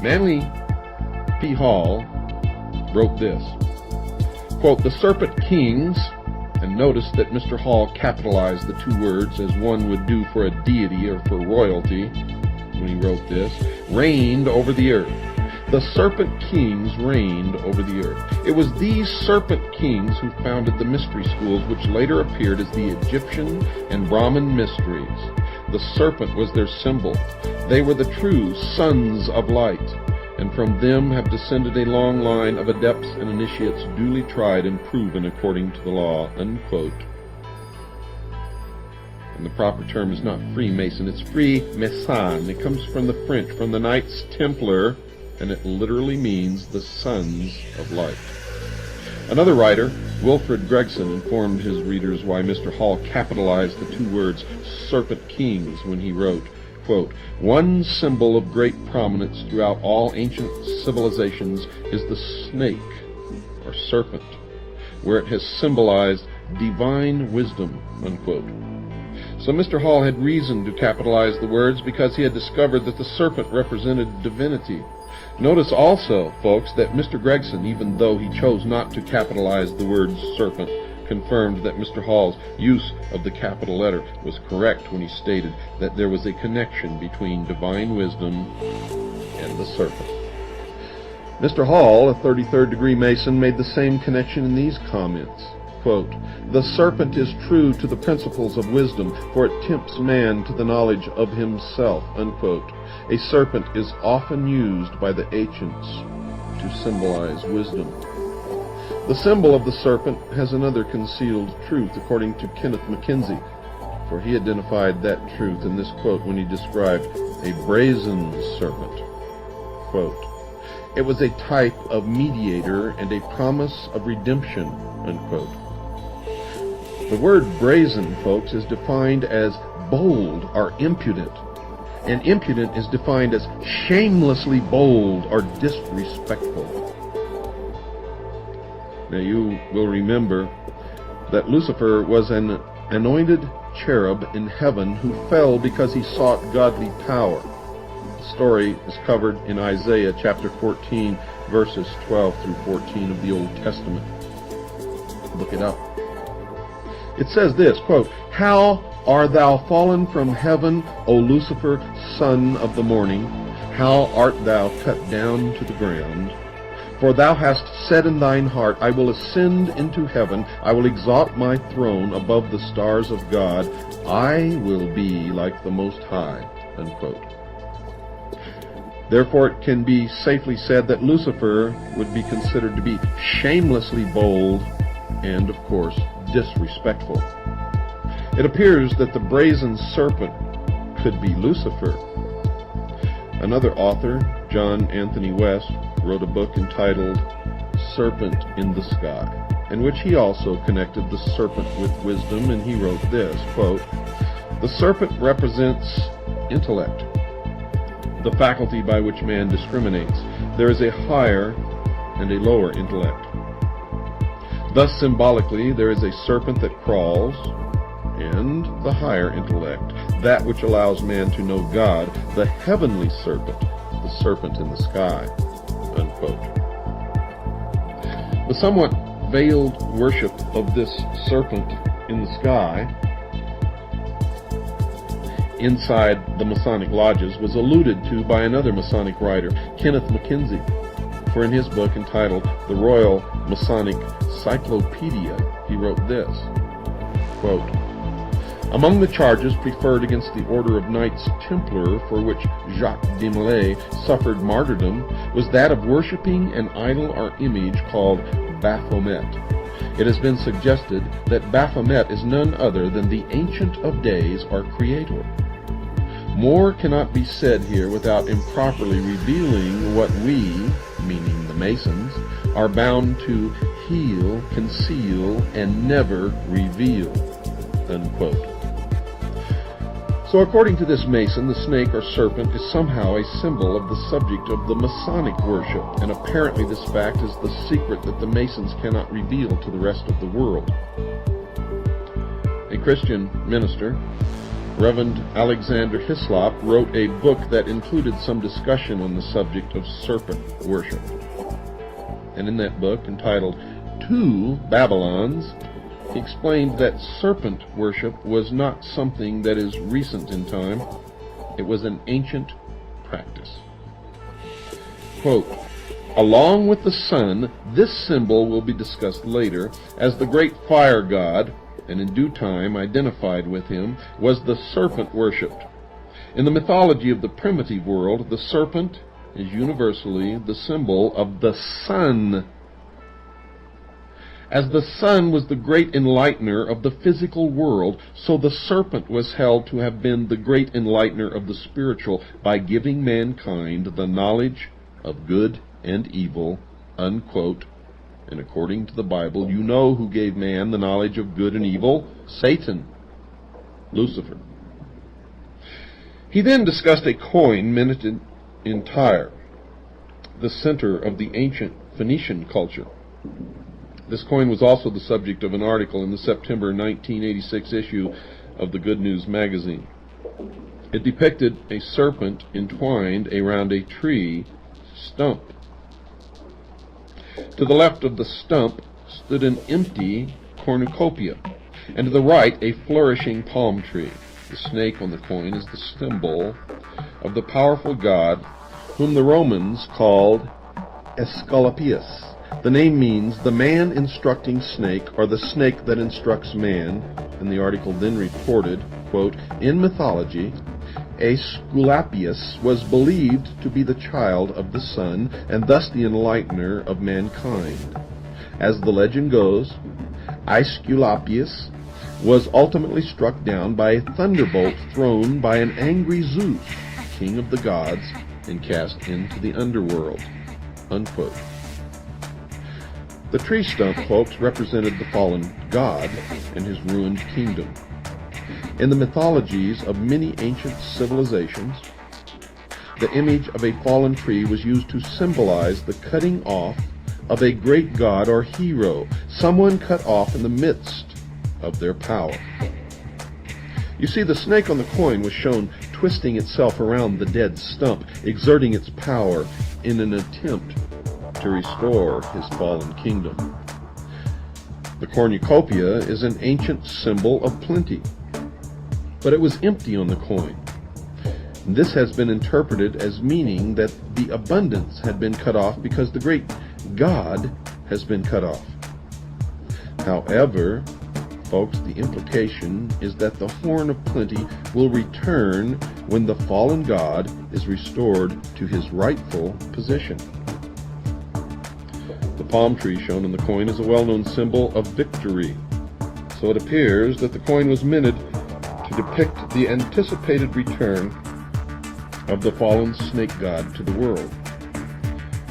Manly P. Hall wrote this, quote, "The serpent kings," and notice that Mr. Hall capitalized the two words as one would do for a deity or for royalty when he wrote this, "reigned over the earth. The serpent kings reigned over the earth." It was these serpent kings who founded the mystery schools, which later appeared as the Egyptian and Brahmin mysteries. The serpent was their symbol. They were the true sons of light, and from them have descended a long line of adepts and initiates duly tried and proven according to the law, unquote. And the proper term is not Freemason, it's Freemason. It comes from the French, from the Knights Templar, and it literally means the sons of light. Another writer, Wilfred Gregson, informed his readers why Mr. Hall capitalized the two words serpent kings when he wrote, quote, "One symbol of great prominence throughout all ancient civilizations is the snake, or serpent, where it has symbolized divine wisdom," unquote. So Mr. Hall had reason to capitalize the words because he had discovered that the serpent represented divinity. Notice also, folks, that Mr. Gregson, even though he chose not to capitalize the word serpent, confirmed that Mr. Hall's use of the capital letter was correct when he stated that there was a connection between divine wisdom and the serpent. Mr. Hall, a 33rd degree Mason, made the same connection in these comments. Quote, "The serpent is true to the principles of wisdom, for it tempts man to the knowledge of himself," unquote. A serpent is often used by the ancients to symbolize wisdom. The symbol of the serpent has another concealed truth, according to Kenneth McKenzie, for he identified that truth in this quote when he described a brazen serpent. Quote, "It was a type of mediator and a promise of redemption," unquote. The word brazen, folks, is defined as bold or impudent, and impudent is defined as shamelessly bold or disrespectful. Now you will remember that Lucifer was an anointed cherub in heaven who fell because he sought godly power. The story is covered in Isaiah chapter 14, verses 12 through 14 of the Old Testament. Look it up. It says this, quote, "How art thou fallen from heaven, O Lucifer, son of the morning? How art thou cut down to the ground? For thou hast said in thine heart, I will ascend into heaven, I will exalt my throne above the stars of God, I will be like the Most High," unquote. Therefore it can be safely said that Lucifer would be considered to be shamelessly bold and, of course, disrespectful. It appears that the brazen serpent could be Lucifer. Another author, John Anthony West, wrote a book entitled Serpent in the Sky, in which he also connected the serpent with wisdom, and he wrote this, quote, "The serpent represents intellect, the faculty by which man discriminates. There is a higher and a lower intellect. Thus, symbolically, there is a serpent that crawls, and the higher intellect, that which allows man to know God, the heavenly serpent, the serpent in the sky," unquote. The somewhat veiled worship of this serpent in the sky inside the Masonic lodges was alluded to by another Masonic writer, Kenneth McKenzie, for in his book entitled The Royal Masonic Cyclopedia, he wrote this, quote, "Among the charges preferred against the Order of Knights Templar, for which Jacques de Molay suffered martyrdom, was that of worshipping an idol or image called Baphomet. It has been suggested that Baphomet is none other than the Ancient of Days or Creator. More cannot be said here without improperly revealing what we, meaning the Masons, are bound to heal, conceal, and never reveal," unquote. So according to this Mason, the snake or serpent is somehow a symbol of the subject of the Masonic worship, and apparently this fact is the secret that the Masons cannot reveal to the rest of the world. A Christian minister Reverend Alexander Hislop wrote a book that included some discussion on the subject of serpent worship. And in that book, entitled Two Babylons, he explained that serpent worship was not something that is recent in time. It was an ancient practice. Quote, along with the sun, this symbol will be discussed later as the great fire god, and in due time identified with him, was the serpent worshipped. In the mythology of the primitive world, the serpent is universally the symbol of the sun. As the sun was the great enlightener of the physical world, so the serpent was held to have been the great enlightener of the spiritual by giving mankind the knowledge of good and evil, unquote. And according to the Bible, you know who gave man the knowledge of good and evil? Satan, Lucifer. He then discussed a coin minted in Tyre, the center of the ancient Phoenician culture. This coin was also the subject of an article in the September 1986 issue of the Good News magazine. It depicted a serpent entwined around a tree stump. To the left of the stump stood an empty cornucopia, and to the right a flourishing palm tree. The snake on the coin is the symbol of the powerful god whom the Romans called Esculapius. The name means the man instructing snake, or the snake that instructs man, and the article then reported, quote, in mythology, Aesculapius was believed to be the child of the sun, and thus the enlightener of mankind. As the legend goes, Aesculapius was ultimately struck down by a thunderbolt thrown by an angry Zeus, king of the gods, and cast into the underworld, unquote. The tree stump, folks, represented the fallen god and his ruined kingdom. In the mythologies of many ancient civilizations, the image of a fallen tree was used to symbolize the cutting off of a great god or hero, someone cut off in the midst of their power. You see, the snake on the coin was shown twisting itself around the dead stump, exerting its power in an attempt to restore his fallen kingdom. The cornucopia is an ancient symbol of plenty, but it was empty on the coin. This has been interpreted as meaning that the abundance had been cut off because the great God has been cut off. However, folks, the implication is that the horn of plenty will return when the fallen God is restored to his rightful position. The palm tree shown in the coin is a well-known symbol of victory, so it appears that the coin was minted to depict the anticipated return of the fallen snake god to the world.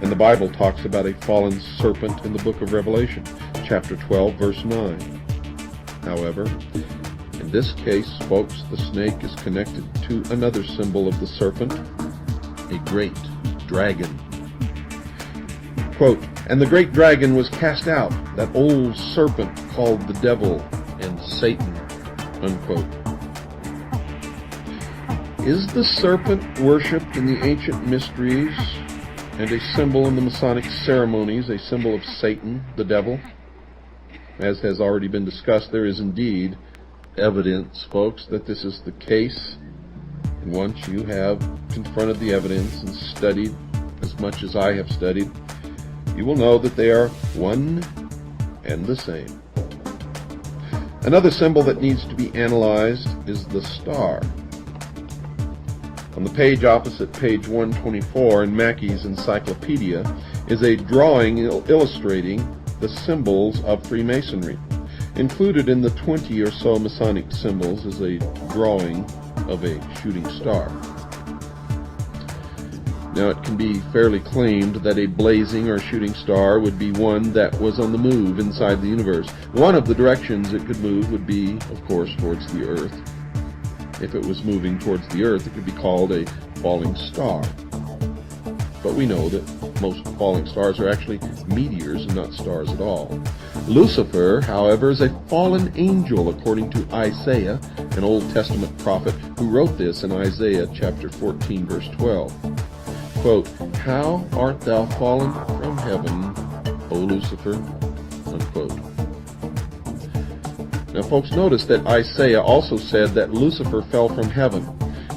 And the Bible talks about a fallen serpent in the book of Revelation, chapter 12, verse 9. However, in this case, folks, the snake is connected to another symbol of the serpent, a great dragon. Quote, and the great dragon was cast out, that old serpent called the devil and Satan, unquote. Is the serpent worshipped in the ancient mysteries and a symbol in the Masonic ceremonies, a symbol of Satan, the devil? As has already been discussed, there is indeed evidence, folks, that this is the case. And once you have confronted the evidence and studied as much as I have studied, you will know that they are one and the same. Another symbol that needs to be analyzed is the star. On the page opposite page 124 in Mackey's Encyclopedia is a drawing illustrating the symbols of Freemasonry. Included in the 20 or so Masonic symbols is a drawing of a shooting star. Now, it can be fairly claimed that a blazing or shooting star would be one that was on the move inside the universe. One of the directions it could move would be, of course, towards the Earth. If it was moving towards the Earth, it could be called a falling star. But we know that most falling stars are actually meteors and not stars at all. Lucifer, however, is a fallen angel according to Isaiah, an Old Testament prophet who wrote this in Isaiah chapter 14, verse 12. Quote, "How art thou fallen from heaven, O Lucifer?" Unquote. Now, folks, notice that Isaiah also said that Lucifer fell from heaven,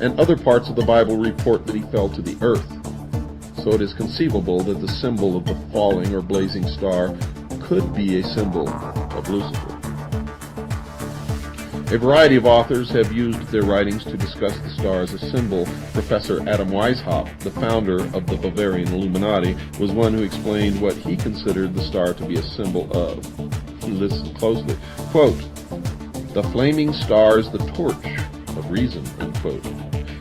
and other parts of the Bible report that he fell to the earth. So it is conceivable that the symbol of the falling or blazing star could be a symbol of Lucifer. A variety of authors have used their writings to discuss the star as a symbol. Professor Adam Weishaupt, the founder of the Bavarian Illuminati, was one who explained what he considered the star to be a symbol of. Listen closely. Quote, "The flaming star is the torch of reason," unquote.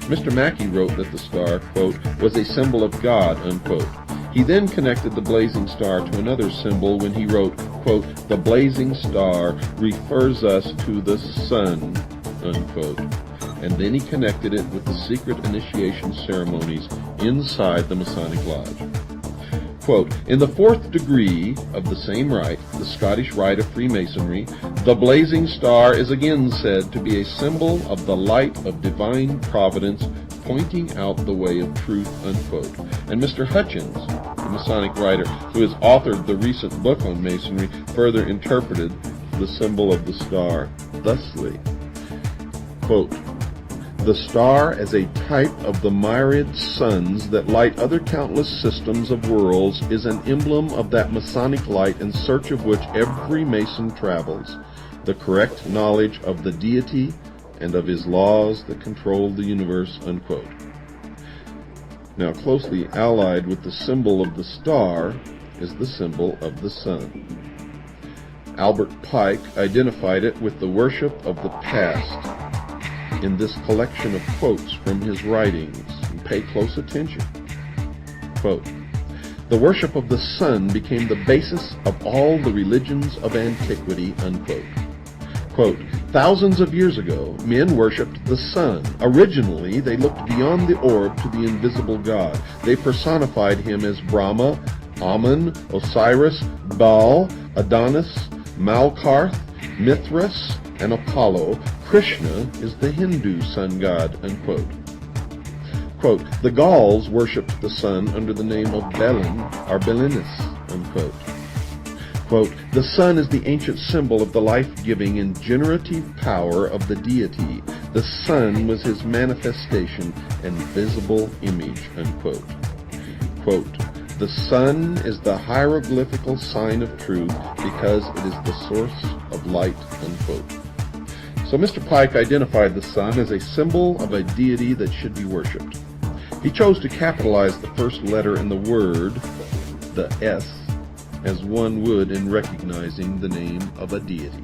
Mr. Mackey wrote that the star, quote, "was a symbol of God," unquote. He then connected the blazing star to another symbol when he wrote, quote, "The blazing star refers us to the sun," unquote. And then he connected it with the secret initiation ceremonies inside the Masonic Lodge. Quote, "In the fourth degree of the same rite, the Scottish rite of Freemasonry, the blazing star is again said to be a symbol of the light of divine providence pointing out the way of truth," unquote. And Mr. Hutchins, the Masonic writer who has authored the recent book on Masonry, further interpreted the symbol of the star thusly, quote, "The star as a type of the myriad suns that light other countless systems of worlds is an emblem of that Masonic light in search of which every Mason travels, the correct knowledge of the deity and of his laws that control the universe," unquote. Now, closely allied with the symbol of the star is the symbol of the sun. Albert Pike identified it with the worship of the past in this collection of quotes from his writings. And pay close attention. Quote, "The worship of the sun became the basis of all the religions of antiquity," unquote. Quote, "Thousands of years ago, men worshipped the sun. Originally, they looked beyond the orb to the invisible God. They personified him as Brahma, Amun, Osiris, Baal, Adonis, Malkarth, Mithras, and Apollo. Krishna is the Hindu sun god," unquote. Quote, "The Gauls worshipped the sun under the name of Belin, or Belinus," unquote. Quote, "The sun is the ancient symbol of the life-giving and generative power of the deity. The sun was his manifestation and visible image," unquote. Quote, "The sun is the hieroglyphical sign of truth because it is the source of light," unquote. So Mr. Pike identified the sun as a symbol of a deity that should be worshipped. He chose to capitalize the first letter in the word, the S, as one would in recognizing the name of a deity.